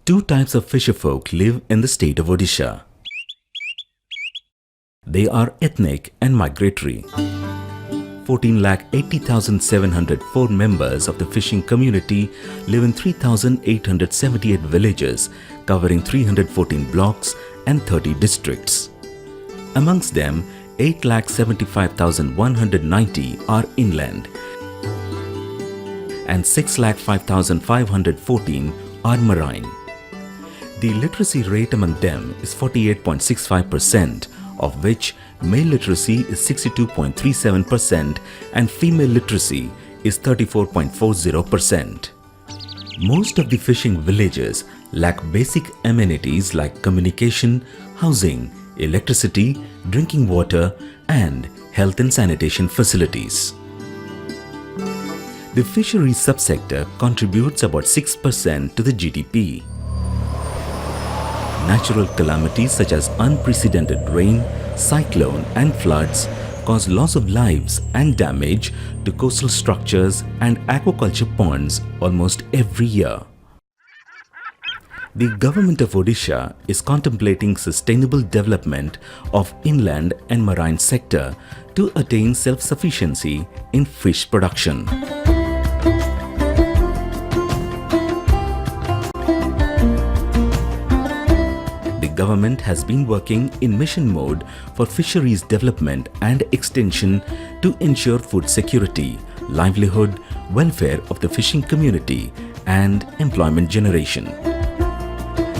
Two types of fisherfolk live in the state of Odisha. They are ethnic and migratory. 14,80,704 members of the fishing community live in 3,878 villages covering 314 blocks and 30 districts. Amongst them, 8,75,190 are inland and 6,05,514 are marine. The literacy rate among them is 48.65%, of which male literacy is 62.37% and female literacy is 34.40%. Most of the fishing villages lack basic amenities like communication, housing, electricity, drinking water, and health and sanitation facilities. The fisheries subsector contributes about 6% to the GDP. Natural calamities such as unprecedented rain, cyclone and floods cause loss of lives and damage to coastal structures and aquaculture ponds almost every year. The government of Odisha is contemplating sustainable development of inland and marine sector to attain self-sufficiency in fish production. The government has been working in mission mode for fisheries development and extension to ensure food security, livelihood, welfare of the fishing community and employment generation.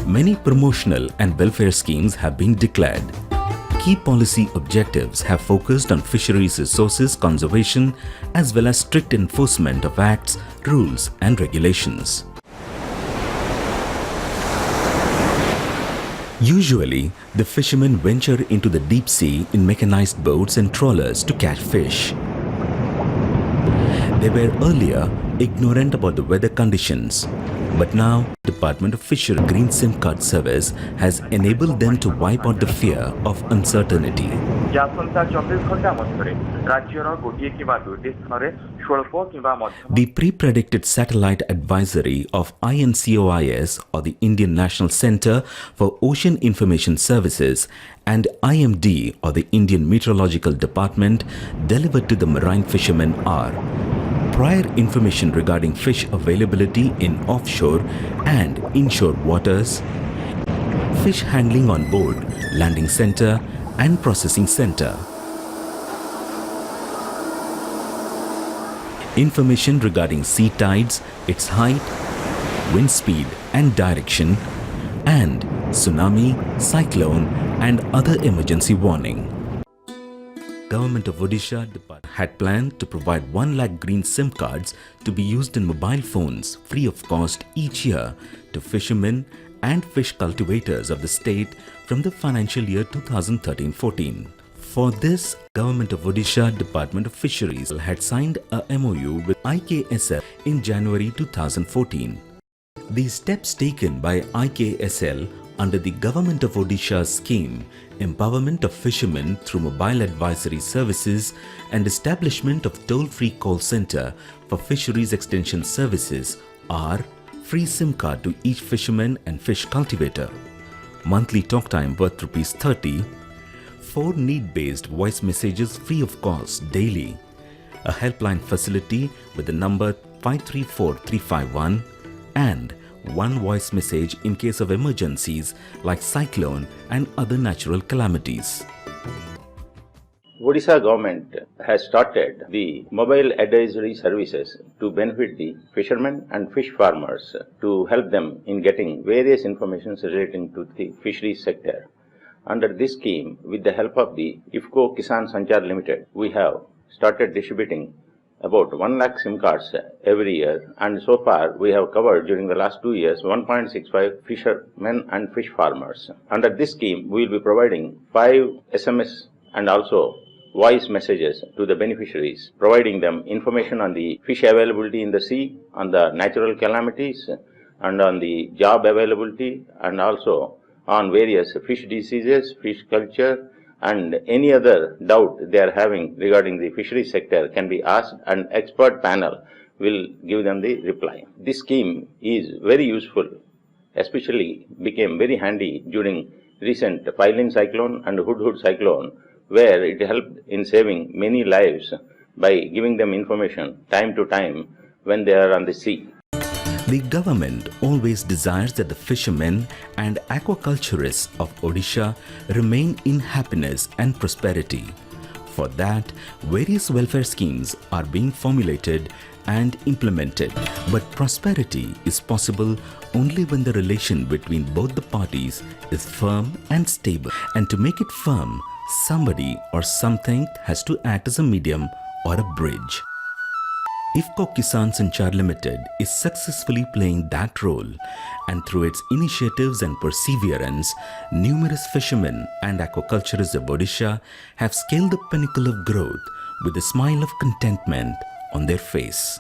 Many promotional and welfare schemes have been declared. Key policy objectives have focused on fisheries resources conservation as well as strict enforcement of acts, rules and regulations. Usually, the fishermen venture into the deep sea in mechanized boats and trawlers to catch fish. They were earlier ignorant about the weather conditions, but now the Department of Fishery Green SIM card service has enabled them to wipe out the fear of uncertainty. The pre-predicted satellite advisory of INCOIS, or the Indian National Centre for Ocean Information Services, and IMD, or the Indian Meteorological Department, delivered to the marine fishermen are prior information regarding fish availability in offshore and inshore waters, fish handling on board, landing center and processing center, information regarding sea tides, its height, wind speed and direction, and tsunami, cyclone and other emergency warning. Government of Odisha had planned to provide 1 lakh green SIM cards to be used in mobile phones free of cost each year to fishermen and fish cultivators of the state from the financial year 2013-14. For this, Government of Odisha Department of Fisheries had signed a MOU with IKSL in January 2014. The steps taken by IKSL under the Government of Odisha scheme, empowerment of fishermen through mobile advisory services and establishment of toll-free call center for fisheries extension services are free SIM card to each fisherman and fish cultivator, monthly talk time worth ₹30, 4 need-based voice messages free of cost daily, a helpline facility with the number 534351 and 1 voice message in case of emergencies like cyclone and other natural calamities. Odisha government has started the mobile advisory services to benefit the fishermen and fish farmers to help them in getting various information relating to the fisheries sector. Under this scheme, with the help of the IFFCO Kisan Sanchar Limited, we have started distributing about 1 lakh SIM cards every year, and so far we have covered during the last 2 years 1.65 fishermen and fish farmers. Under this scheme, we will be providing 5 SMS and also voice messages to the beneficiaries, providing them information on the fish availability in the sea, on the natural calamities, and on the job availability, and also on various fish diseases, fish culture, and any other doubt they are having regarding the fishery sector can be asked, and expert panel will give them the reply. This scheme is very useful especially became very handy during recent Phylline cyclone and Hudhud cyclone, where it helped in saving many lives by giving them information time to time when they are on the sea. The government always desires that the fishermen and aquaculturists of Odisha remain in happiness and prosperity. For that, various welfare schemes are being formulated and implemented. But prosperity is possible only when the relation between both the parties is firm and stable. And to make it firm, somebody or something has to act as a medium or a bridge. IFFCO Kisan Sanchar Limited is successfully playing that role, and through its initiatives and perseverance, numerous fishermen and aquaculturists of Odisha have scaled the pinnacle of growth with a smile of contentment on their face.